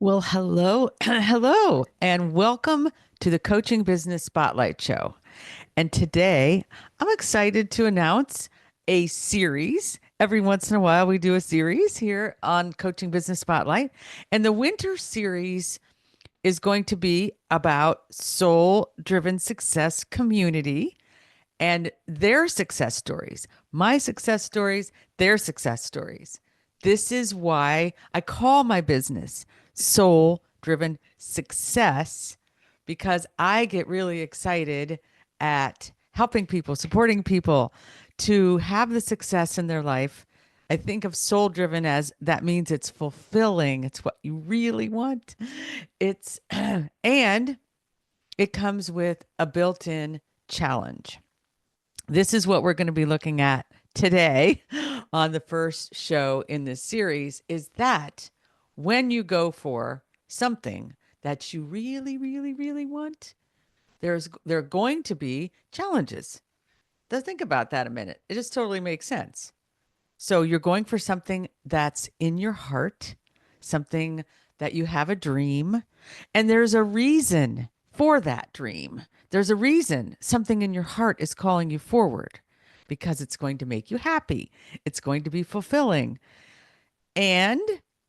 Well, hello, hello, and welcome to the Coaching Business Spotlight Show. And today I'm excited to announce a series. Every once in a while, we do a series here on Coaching Business Spotlight. And the winter series is going to be about soul driven success community and their success stories, my success stories, their success stories. This is why I call my business soul driven success, because I get really excited at helping people, supporting people to have the success in their life. I think of soul driven as that means it's fulfilling, it's what you really want. It's, and it comes with a built in challenge. This is what we're going to be looking at today on the first show in this series is that when you go for something that you really, really, really want, there are going to be challenges. Let's think about that a minute. It just totally makes sense. So you're going for something that's in your heart, something that you have a dream, and there's a reason for that dream. There's a reason something in your heart is calling you forward because it's going to make you happy. It's going to be fulfilling, and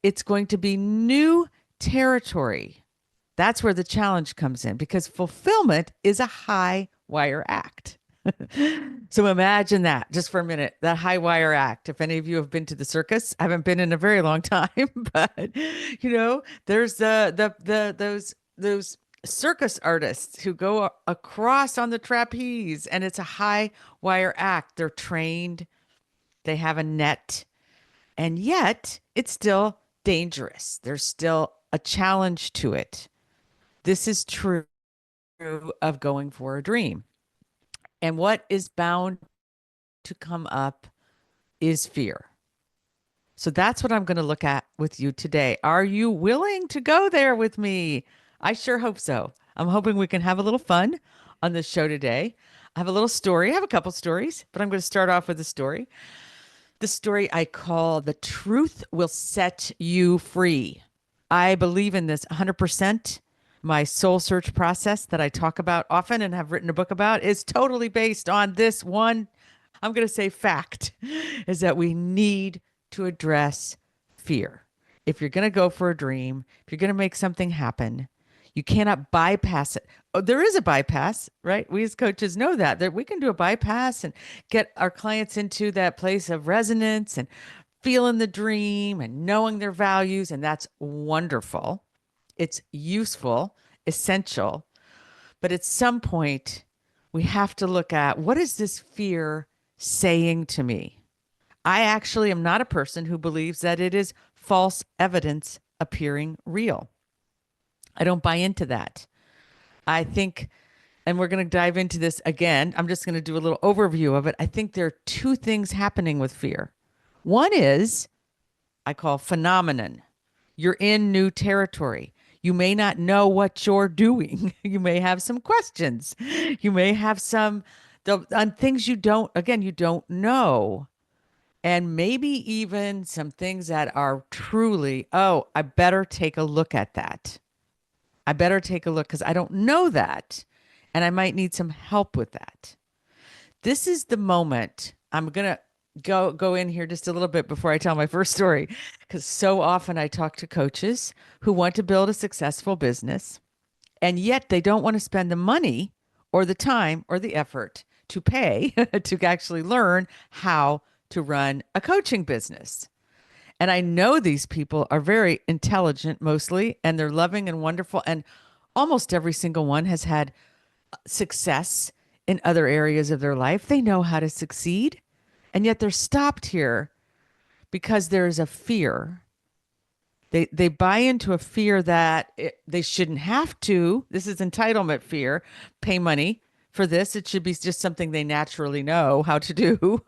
it's going to be new territory. That's where the challenge comes in because fulfillment is a high wire act. So imagine that just for a minute, that high wire act. If any of you have been to the circus, I haven't been in a very long time, but there's those circus artists who go across on the trapeze, and it's a high wire act. They're trained, they have a net, and yet it's still dangerous. There's still a challenge to it. This is true of going for a dream. And what is bound to come up is fear. So that's what I'm going to look at with you today. Are you willing to go there with me? I sure hope so. I'm hoping we can have a little fun on this show today. I have a little story. I have a couple stories, but I'm going to start off with a story. The story I call The Truth Will Set You Free. I believe in this 100%. My soul search process that I talk about often and have written a book about is totally based on this one, I'm going to say fact, is that we need to address fear. If you're going to go for a dream, if you're going to make something happen, you cannot bypass it. Oh, there is a bypass, right? We as coaches know that we can do a bypass and get our clients into that place of resonance and feeling the dream and knowing their values. And that's wonderful. It's useful, essential. But at some point, we have to look at what is this fear saying to me? I actually am not a person who believes that it is false evidence appearing real. I don't buy into that. I think, and we're going to dive into this again. I'm just going to do a little overview of it. I think there are two things happening with fear. One is I call phenomenon. You're in new territory. You may not know what you're doing. You may have some questions. You may have some on things you don't know. And maybe even some things that are truly, oh, I better take a look at that. I better take a look because I don't know that. And I might need some help with that. This is the moment I'm going to go in here just a little bit before I tell my first story, because so often I talk to coaches who want to build a successful business, and yet they don't want to spend the money or the time or the effort to pay to actually learn how to run a coaching business. And I know these people are very intelligent mostly, and they're loving and wonderful. And almost every single one has had success in other areas of their life. They know how to succeed. And yet they're stopped here because there is a fear. They buy into a fear that they shouldn't have to. This is entitlement fear. Pay money for this. It should be just something they naturally know how to do.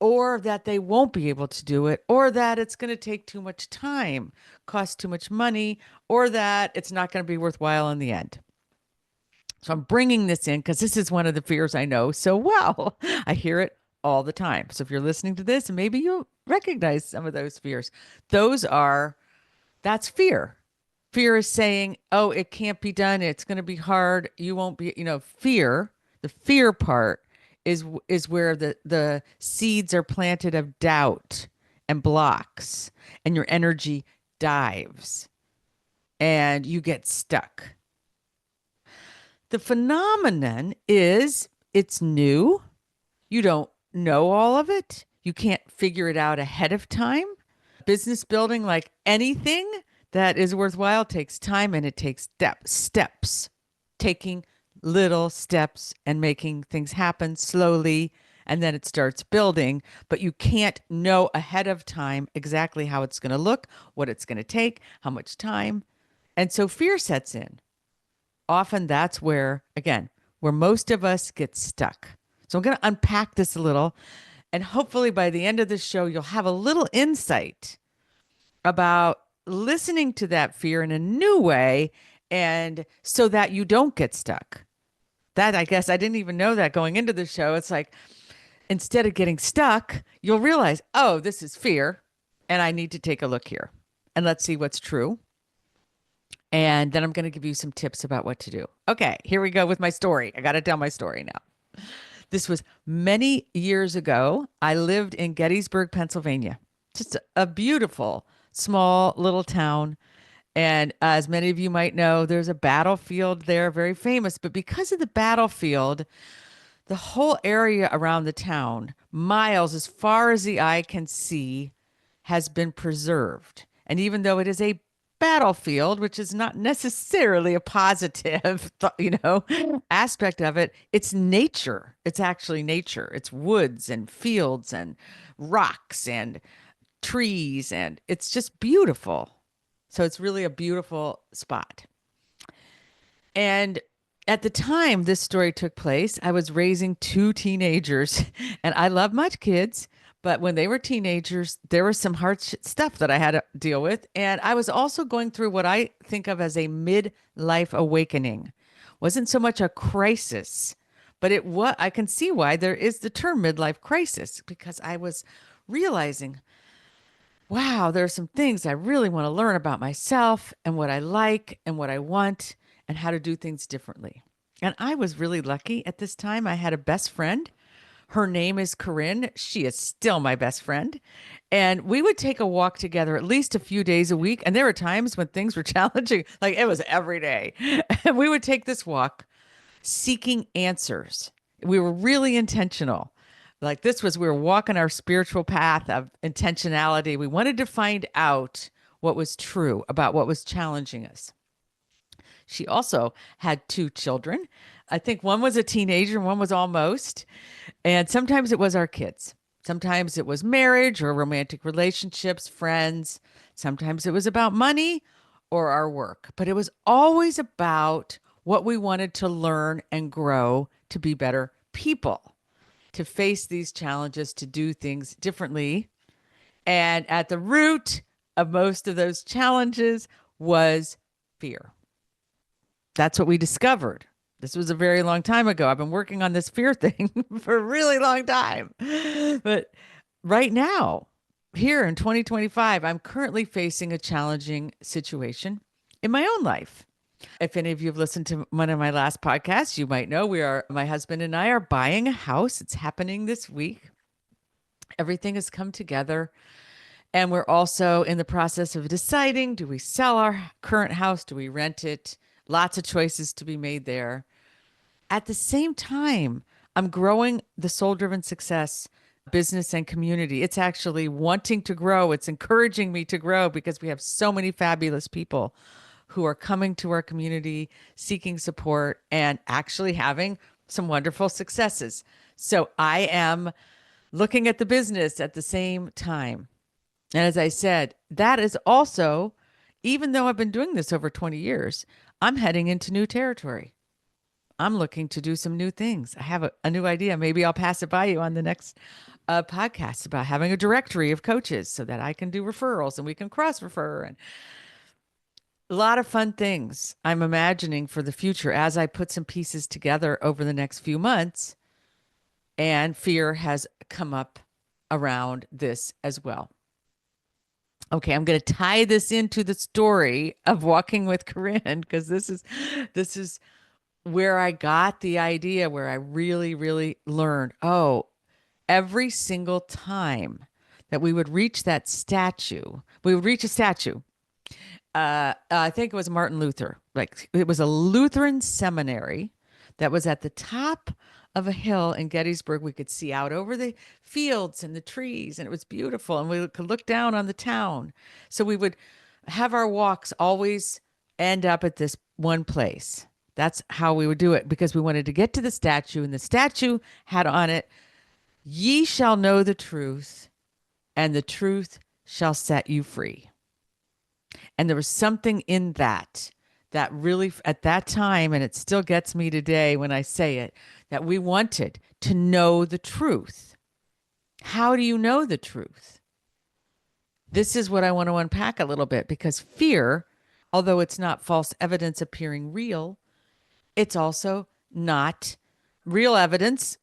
Or that they won't be able to do it, or that it's going to take too much time, cost too much money, or that it's not going to be worthwhile in the end. So I'm bringing this in because this is one of the fears I know so well. I hear it all the time. So if you're listening to this, maybe you'll recognize some of those fears. Those are, that's fear. Fear is saying, oh, it can't be done. It's going to be hard. You won't be, fear, the fear part is where the seeds are planted of doubt and blocks, and your energy dives and you get stuck. The phenomenon is it's new. You don't know all of it. You can't figure it out ahead of time. Business building, like anything that is worthwhile, takes time and it takes steps, taking little steps and making things happen slowly. And then it starts building, but you can't know ahead of time exactly how it's going to look, what it's going to take, how much time. And so fear sets in. Often that's where, again, where most of us get stuck. So I'm going to unpack this a little. And hopefully by the end of the show, you'll have a little insight about listening to that fear in a new way, and so that you don't get stuck. That, I guess I didn't even know that going into the show. It's like instead of getting stuck, you'll realize, oh, this is fear and I need to take a look here and let's see what's true. And then I'm going to give you some tips about what to do. Okay, here we go with my story. I got to tell my story now. This was many years ago. I lived in Gettysburg, Pennsylvania. Just a beautiful, small little town. And as many of you might know, there's a battlefield there, very famous. But because of the battlefield, the whole area around the town, miles as far as the eye can see, has been preserved. And even though it is a battlefield, which is not necessarily a positive, aspect of it, it's nature. It's actually nature. It's woods and fields and rocks and trees, and it's just beautiful. So it's really a beautiful spot. And at the time this story took place, I was raising two teenagers, and I love my kids. But when they were teenagers, there was some hard stuff that I had to deal with. And I was also going through what I think of as a midlife awakening. Wasn't so much a crisis, but I can see why there is the term midlife crisis, because I was realizing, wow, there are some things I really want to learn about myself and what I like and what I want and how to do things differently. And I was really lucky at this time. I had a best friend. Her name is Corinne. She is still my best friend. And we would take a walk together at least a few days a week. And there were times when things were challenging, like it was every day. And we would take this walk seeking answers. We were really intentional. Like we were walking our spiritual path of intentionality. We wanted to find out what was true about what was challenging us. She also had two children. I think one was a teenager and one was almost. And sometimes it was our kids. Sometimes it was marriage or romantic relationships, friends. Sometimes it was about money or our work. But it was always about what we wanted to learn and grow to be better people, to face these challenges, to do things differently. And at the root of most of those challenges was fear. That's what we discovered. This was a very long time ago. I've been working on this fear thing for a really long time. But right now, here in 2025, I'm currently facing a challenging situation in my own life. If any of you have listened to one of my last podcasts, you might know my husband and I are buying a house. It's happening this week. Everything has come together. And we're also in the process of deciding, do we sell our current house? Do we rent it? Lots of choices to be made there. At the same time, I'm growing the Soul Driven Success business and community. It's actually wanting to grow. It's encouraging me to grow because we have so many fabulous people who are coming to our community, seeking support, and actually having some wonderful successes. So I am looking at the business at the same time. And as I said, that is also, even though I've been doing this over 20 years, I'm heading into new territory. I'm looking to do some new things. I have a new idea. Maybe I'll pass it by you on the next podcast about having a directory of coaches so that I can do referrals and we can cross refer, and a lot of fun things I'm imagining for the future as I put some pieces together over the next few months. And fear has come up around this as well. Okay, I'm going to tie this into the story of walking with Corinne because this is where I got the idea, where I really, really learned. Oh, every single time that we would reach that statue, we would reach a statue. I think it was Martin Luther. Like it was a Lutheran seminary that was at the top of a hill in Gettysburg. We could see out over the fields and the trees, and it was beautiful. And we could look down on the town. So we would have our walks always end up at this one place. That's how we would do it because we wanted to get to the statue, and the statue had on it, "Ye shall know the truth, and the truth shall set you free." And there was something in that that really, at that time, and it still gets me today when I say it, that we wanted to know the truth. How do you know the truth? This is what I want to unpack a little bit because fear, although it's not false evidence appearing real, it's also not real evidence.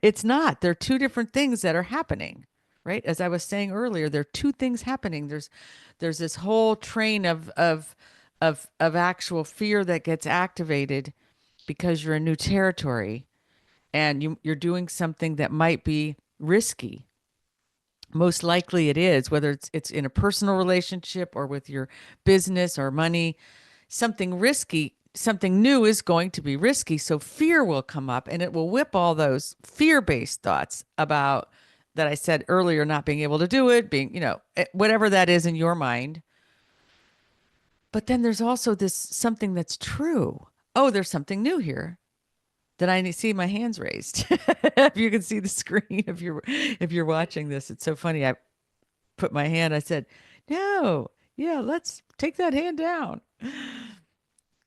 It's not. There are two different things that are happening, right? As I was saying earlier, there are two things happening. There's this whole train of actual fear that gets activated because you're in new territory and you're doing something that might be risky. Most likely it is, whether it's in a personal relationship or with your business or money, something risky, something new is going to be risky. So fear will come up and it will whip all those fear-based thoughts about that I said earlier, not being able to do it, being, whatever that is in your mind. But then there's also this something that's true. Oh, there's something new here that I see my hands raised. If you can see the screen, if you're watching this, it's so funny. I put my hand, I said, no, yeah, let's take that hand down.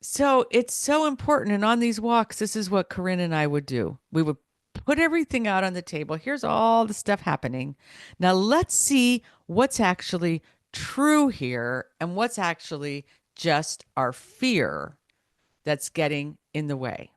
So it's so important. And on these walks, this is what Corinne and I would do. We would put everything out on the table. Here's all the stuff happening. Now let's see what's actually true here and what's actually just our fear that's getting in the way.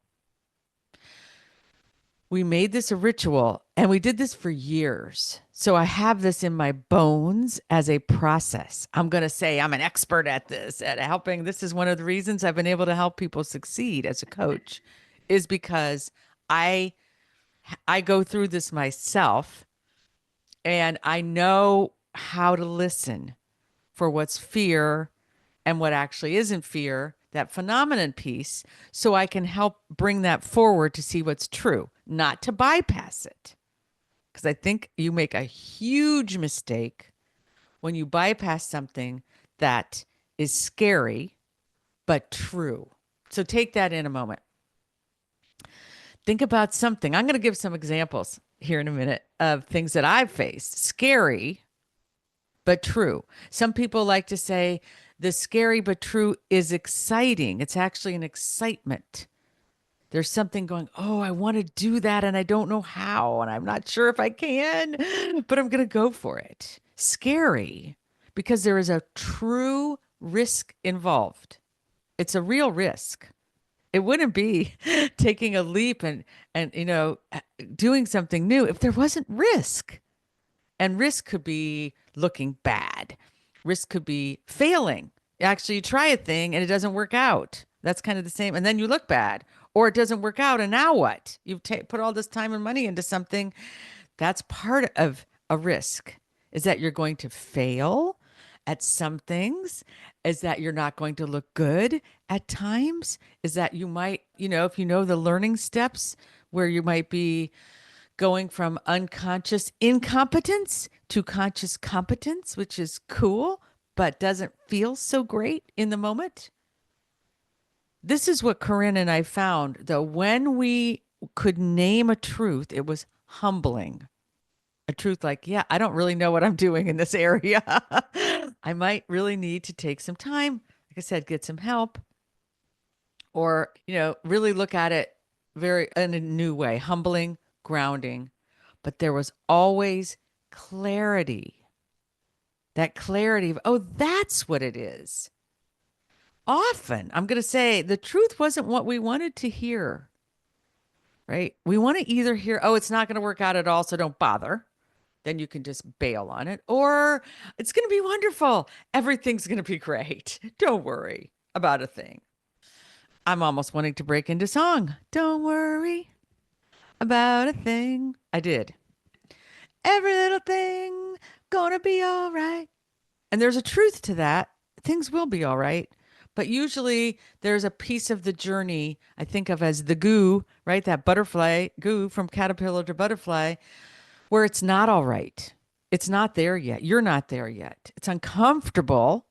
We made this a ritual and we did this for years. So I have this in my bones as a process. I'm going to say I'm an expert at this, at helping. This is one of the reasons I've been able to help people succeed as a coach is because I I go through this myself and I know how to listen for what's fear and what actually isn't fear, that phenomenon piece, so I can help bring that forward to see what's true, not to bypass it. Because I think you make a huge mistake when you bypass something that is scary but true. So take that in a moment. Think about something. I'm going to give some examples here in a minute of things that I've faced. Scary but true. Some people like to say the scary but true is exciting. It's actually an excitement. There's something going, oh, I want to do that and I don't know how, and I'm not sure if I can, but I'm going to go for it. Scary because there is a true risk involved. It's a real risk. It wouldn't be taking a leap and doing something new if there wasn't risk. And risk could be looking bad. Risk could be failing. Actually, you try a thing and it doesn't work out. That's kind of the same. And then you look bad, or it doesn't work out. And now what? You've put all this time and money into something. That's part of a risk, is that you're going to fail at some things, is that you're not going to look good at times, is that you might, if you know the learning steps where you might be going from unconscious incompetence to conscious competence, which is cool, but doesn't feel so great in the moment. This is what Corinne and I found, that when we could name a truth, it was humbling. A truth like, yeah, I don't really know what I'm doing in this area. I might really need to take some time, like I said, get some help, or, really look at it very in a new way, humbling, grounding. But there was always clarity. That clarity of, oh, that's what it is. Often, I'm going to say the truth wasn't what we wanted to hear, right? We want to either hear, oh, it's not going to work out at all, so don't bother. then you can just bail on it. Or it's going to be wonderful. Everything's going to be great. Don't worry about a thing. I'm almost wanting to break into song. Don't worry about a thing. I did. Every little thing gonna be all right. And there's a truth to that. Things will be all right. But usually there's a piece of the journey I think of as the goo, right? That butterfly goo from caterpillar to butterfly, where it's not all right. It's not there yet. You're not there yet. It's uncomfortable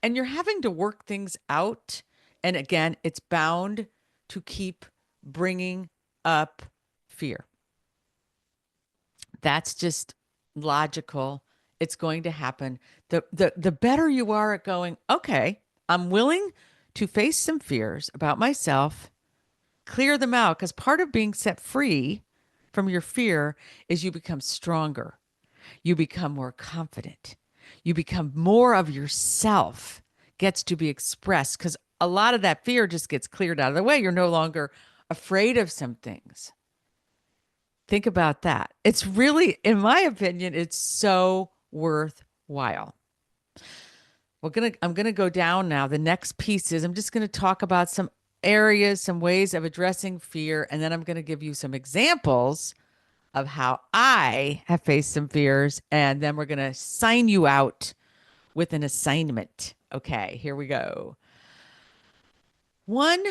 and you're having to work things out. And again, it's bound to keep bringing up fear. That's just logical. It's going to happen. The better you are at going, okay, I'm willing to face some fears about myself, clear them out, because part of being set free from your fear is you become stronger. You become more confident. You become more of yourself, gets to be expressed, because a lot of that fear just gets cleared out of the way. You're no longer afraid of some things. Think about that. It's really, in my opinion, it's so worthwhile. I'm gonna go down now. The next piece is I'm just gonna talk about some areas, some ways of addressing fear, and then I'm gonna give you some examples of how I have faced some fears, and then we're gonna sign you out with an assignment. Okay, here we go. One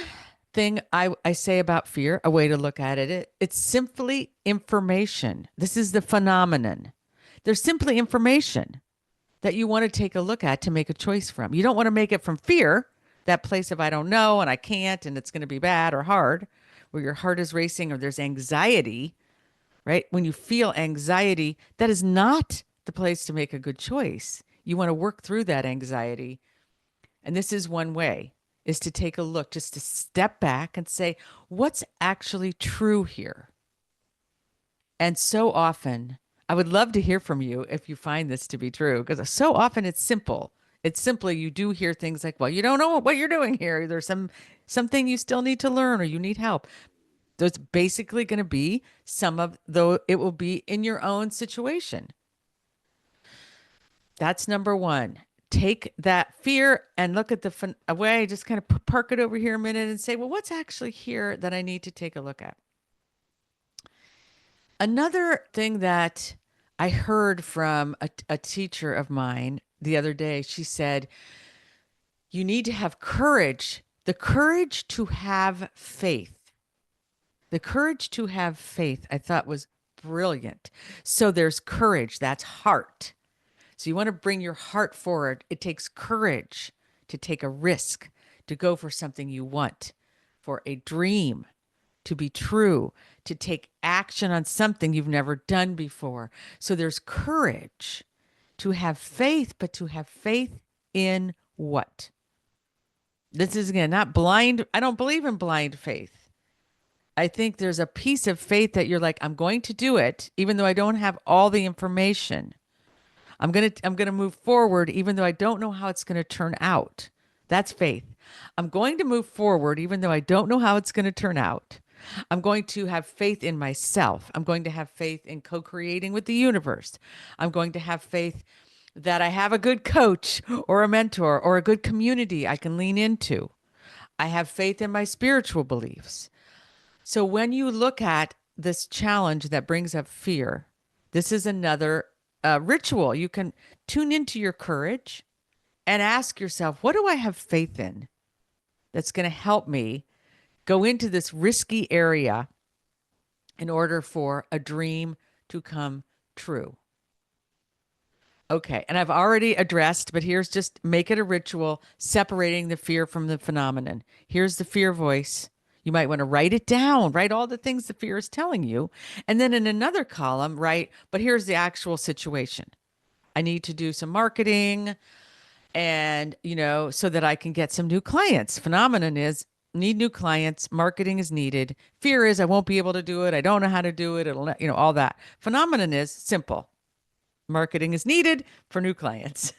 thing I say about fear, a way to look at it's simply information. This is the phenomenon. There's simply information that you want to take a look at to make a choice from. You don't want to make it from fear, that place of I don't know and I can't and it's going to be bad or hard, where your heart is racing or there's anxiety, right? When you feel anxiety, that is not the place to make a good choice. You want to work through that anxiety. And this is one way, is to take a look, just to step back and say, what's actually true here? And so often, I would love to hear from you if you find this to be true, because so often it's simple. It's simply you do hear things like, well, you don't know what you're doing here. There's something you still need to learn or you need help. There's basically going to be some of though it will be in your own situation. That's number one. Take that fear and look at the away, just kind of park it over here a minute and say, well, what's actually here that I need to take a look at? Another thing that I heard from a teacher of mine the other day, she said, you need to have courage, the courage to have faith. The courage to have faith, I thought was brilliant. So there's courage, that's heart. So you want to bring your heart forward. It takes courage to take a risk, to go for something you want, for a dream to be true, to take action on something you've never done before. So there's courage to have faith, but to have faith in what? This is, again, not blind. I don't believe in blind faith. I think there's a piece of faith that you're like, I'm going to do it, even though I don't have all the information. I'm gonna move forward even though I don't know how it's going to turn out. That's faith. I'm going to move forward even though I don't know how it's going to turn out. I'm going to have faith in myself. I'm going to have faith in co-creating with the universe. I'm going to have faith that I have a good coach or a mentor or a good community I can lean into. I have faith in my spiritual beliefs. So when you look at this challenge that brings up fear, this is another ritual. You can tune into your courage and ask yourself, what do I have faith in that's going to help me go into this risky area in order for a dream to come true? Okay, and I've already addressed, but here's just make it a ritual, separating the fear from the phenomenon. Here's the fear voice. You might want to write it down, write all the things the fear is telling you. And then in another column, write, but here's the actual situation. I need to do some marketing and, so that I can get some new clients. Phenomenon is need new clients. Marketing is needed. Fear is I won't be able to do it. I don't know how to do it. It'll, all that. Phenomenon is simple. Marketing is needed for new clients.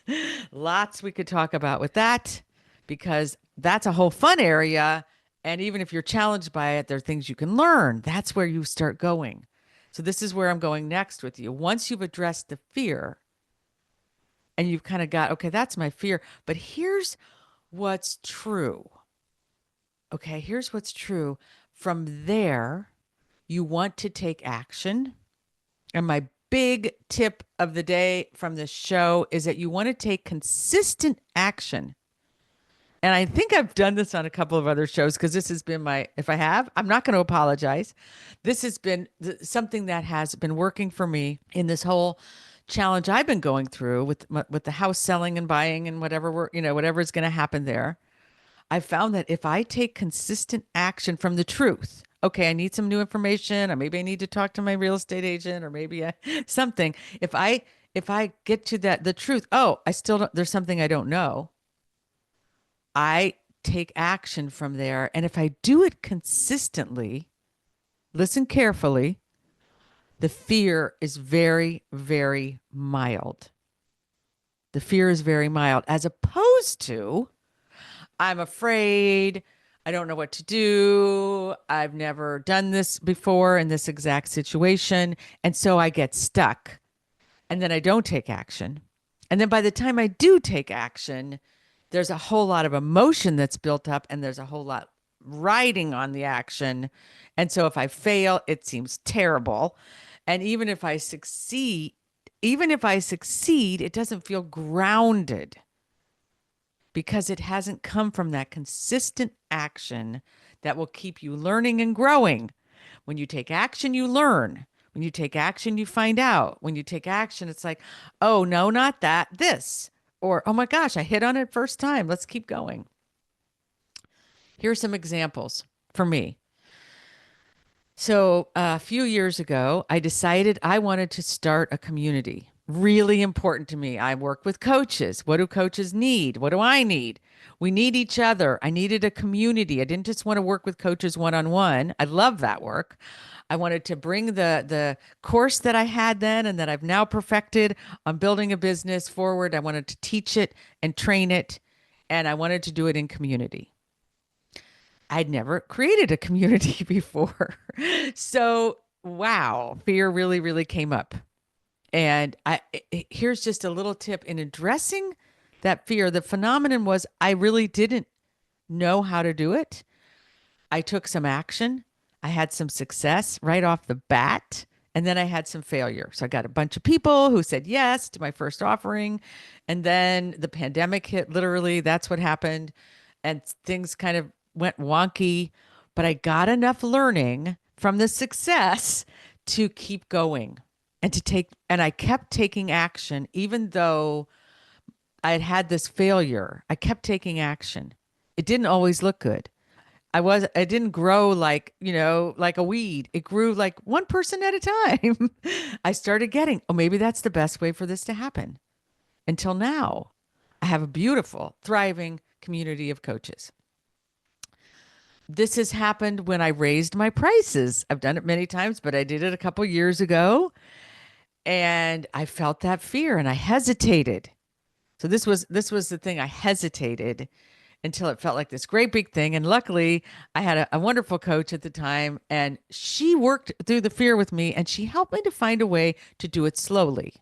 Lots we could talk about with that because that's a whole fun area. And even if you're challenged by it, there are things you can learn. That's where you start going. So this is where I'm going next with you. Once you've addressed the fear and you've kind of got, okay, that's my fear, but here's what's true. Okay, here's what's true. From there, you want to take action. And my big tip of the day from this show is that you want to take consistent action. And I think I've done this on a couple of other shows because this has been my, if I have, I'm not going to apologize. This has been something that has been working for me in this whole challenge I've been going through with the house selling and buying and whatever whatever is going to happen there. I found that if I take consistent action from the truth, okay, I need some new information, or maybe I need to talk to my real estate agent, or maybe something. If I get to that the truth, oh, I still don't, there's something I don't know. I take action from there, and if I do it consistently, listen carefully, the fear is very, very mild. The fear is very mild, as opposed to I'm afraid. I don't know what to do. I've never done this before in this exact situation. And so I get stuck and then I don't take action. And then by the time I do take action, there's a whole lot of emotion that's built up and there's a whole lot riding on the action. And so if I fail, it seems terrible. And even if I succeed, it doesn't feel grounded because it hasn't come from that consistent action that will keep you learning and growing. When you take action, you learn. When you take action, you find out. When you take action, it's like, oh, no, not that, this. Or, oh my gosh, I hit on it first time. Let's keep going. Here are some examples for me. So a few years ago, I decided I wanted to start a community. Really important to me. I work with coaches. What do coaches need? What do I need? We need each other. I needed a community. I didn't just want to work with coaches one on one. I love that work. I wanted to bring the course that I had then and that I've now perfected on building a business forward. I wanted to teach it and train it, and I wanted to do it in community. I'd never created a community before. So, wow, fear really, really came up. And here's just a little tip in addressing that fear. The phenomenon was I really didn't know how to do it. I took some action. I had some success right off the bat. And then I had some failure. So I got a bunch of people who said yes to my first offering. And then the pandemic hit, literally. That's what happened. And things kind of went wonky. But I got enough learning from the success to keep going and I kept taking action, even though I had had this failure. I kept taking action. It didn't always look good. I didn't grow like a weed. It grew like one person at a time. I started getting, oh, maybe that's the best way for this to happen. Until now, I have a beautiful, thriving community of coaches. This has happened when I raised my prices. I've done it many times, but I did it a couple years ago and I felt that fear and I hesitated. So this was the thing. I hesitated until it felt like this great big thing. And luckily, I had a wonderful coach at the time, and she worked through the fear with me, and she helped me to find a way to do it slowly.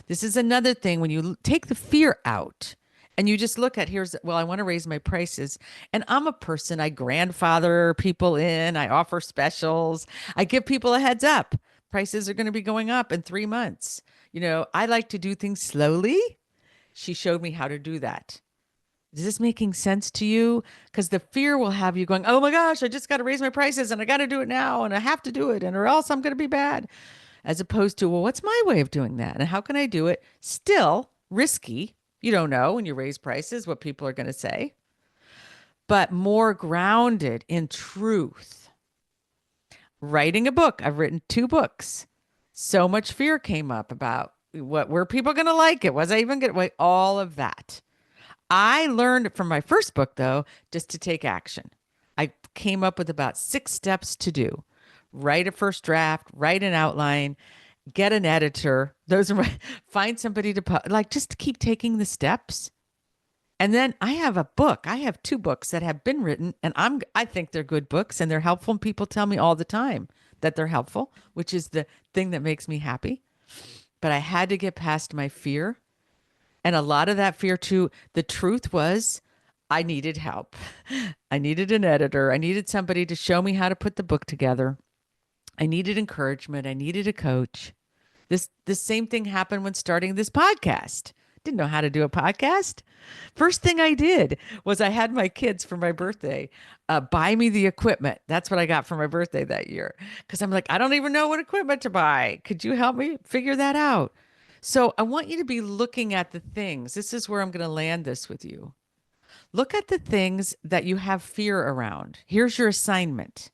This is another thing when you take the fear out and you just look at well, I want to raise my prices. And I'm a person, I grandfather people in, I offer specials, I give people a heads up. Prices are going to be going up in 3 months. I like to do things slowly. She showed me how to do that. Is this making sense to you? Because the fear will have you going, oh my gosh, I just got to raise my prices and I got to do it now and I have to do it and or else I'm going to be bad. As opposed to, well, what's my way of doing that? And how can I do it? Still risky. You don't know when you raise prices what people are going to say, but more grounded in truth. Writing a book. I've written 2 books. So much fear came up about were people going to like it? Was I even going to all of that? I learned from my first book, though, just to take action. I came up with about 6 steps to do. Write a first draft, write an outline, get an editor. Find somebody to just to keep taking the steps. And then I have a book. I have 2 books that have been written, and I think they're good books and they're helpful. And people tell me all the time that they're helpful, which is the thing that makes me happy. But I had to get past my fear. And a lot of that fear, too, the truth was I needed help. I needed an editor. I needed somebody to show me how to put the book together. I needed encouragement. I needed a coach. This same thing happened when starting this podcast. Didn't know how to do a podcast. First thing I did was I had my kids for my birthday buy me the equipment. That's what I got for my birthday that year. Because I'm like, I don't even know what equipment to buy. Could you help me figure that out? So I want you to be looking at the things. This is where I'm going to land this with you. Look at the things that you have fear around. Here's your assignment.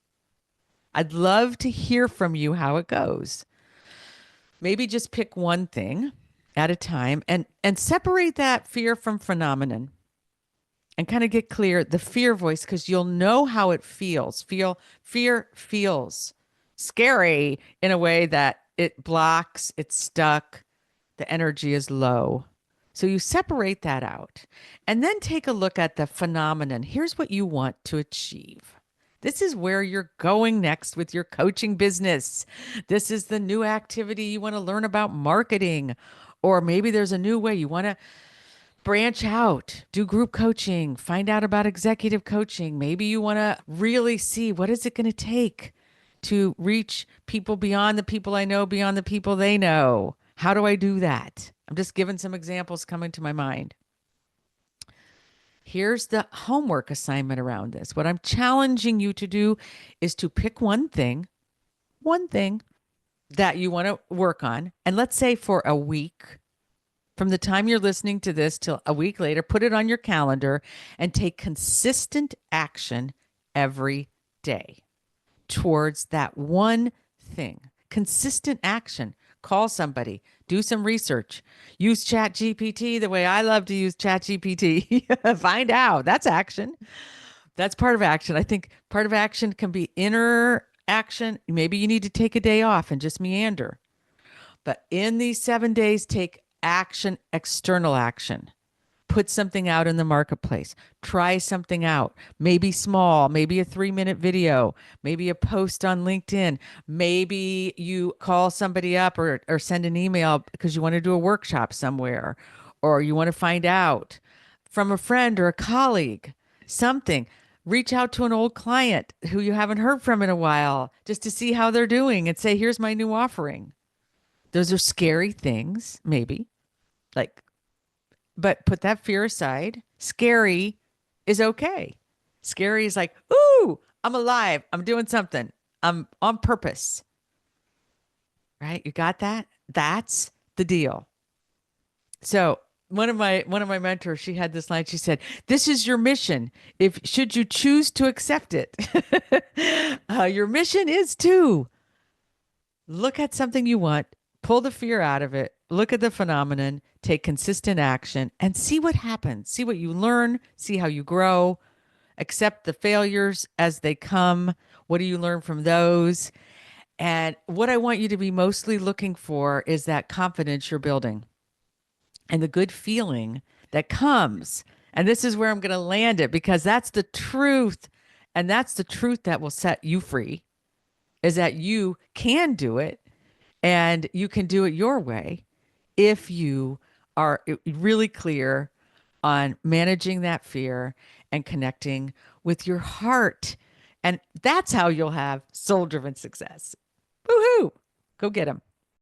I'd love to hear from you how it goes. Maybe just pick one thing at a time and separate that fear from phenomenon and kind of get clear the fear voice because you'll know how it feels. Fear feels scary in a way that it blocks, it's stuck, the energy is low. So you separate that out and then take a look at the phenomenon. Here's what you want to achieve. This is where you're going next with your coaching business. This is the new activity you want to learn about marketing, or maybe there's a new way you want to branch out, do group coaching, find out about executive coaching. Maybe you want to really see what is it going to take to reach people beyond the people I know, beyond the people they know. How do I do that? I'm just giving some examples coming to my mind. Here's the homework assignment around this. What I'm challenging you to do is to pick one thing that you want to work on. And let's say for a week, from the time you're listening to this till a week later, put it on your calendar and take consistent action every day towards that one thing. Consistent action. Call somebody, do some research, use Chat GPT the way I love to use Chat GPT. Find out. That's action. That's part of action. I think part of action can be inner action. Maybe you need to take a day off and just meander. But in these 7 days, take action, external action. Put something out in the marketplace. Try something out. Maybe small, maybe a 3-minute video, maybe a post on LinkedIn. Maybe you call somebody up or send an email because you want to do a workshop somewhere or you want to find out from a friend or a colleague something. Reach out to an old client who you haven't heard from in a while just to see how they're doing and say, here's my new offering. Those are scary things, maybe. Like, but put that fear aside. Scary is okay. Scary is like, ooh, I'm alive. I'm doing something. I'm on purpose. Right? You got that? That's the deal. So one of my mentors, she had this line. She said, "This is your mission. If should you choose to accept it, your mission is to look at something you want, pull the fear out of it, look at the phenomenon, take consistent action, and see what happens. See what you learn, see how you grow, accept the failures as they come. What do you learn from those? And what I want you to be mostly looking for is that confidence you're building and the good feeling that comes. And this is where I'm going to land it because that's the truth. And that's the truth that will set you free is that you can do it and you can do it your way if you are really clear on managing that fear and connecting with your heart. And that's how you'll have soul driven success. Woohoo! Go get them.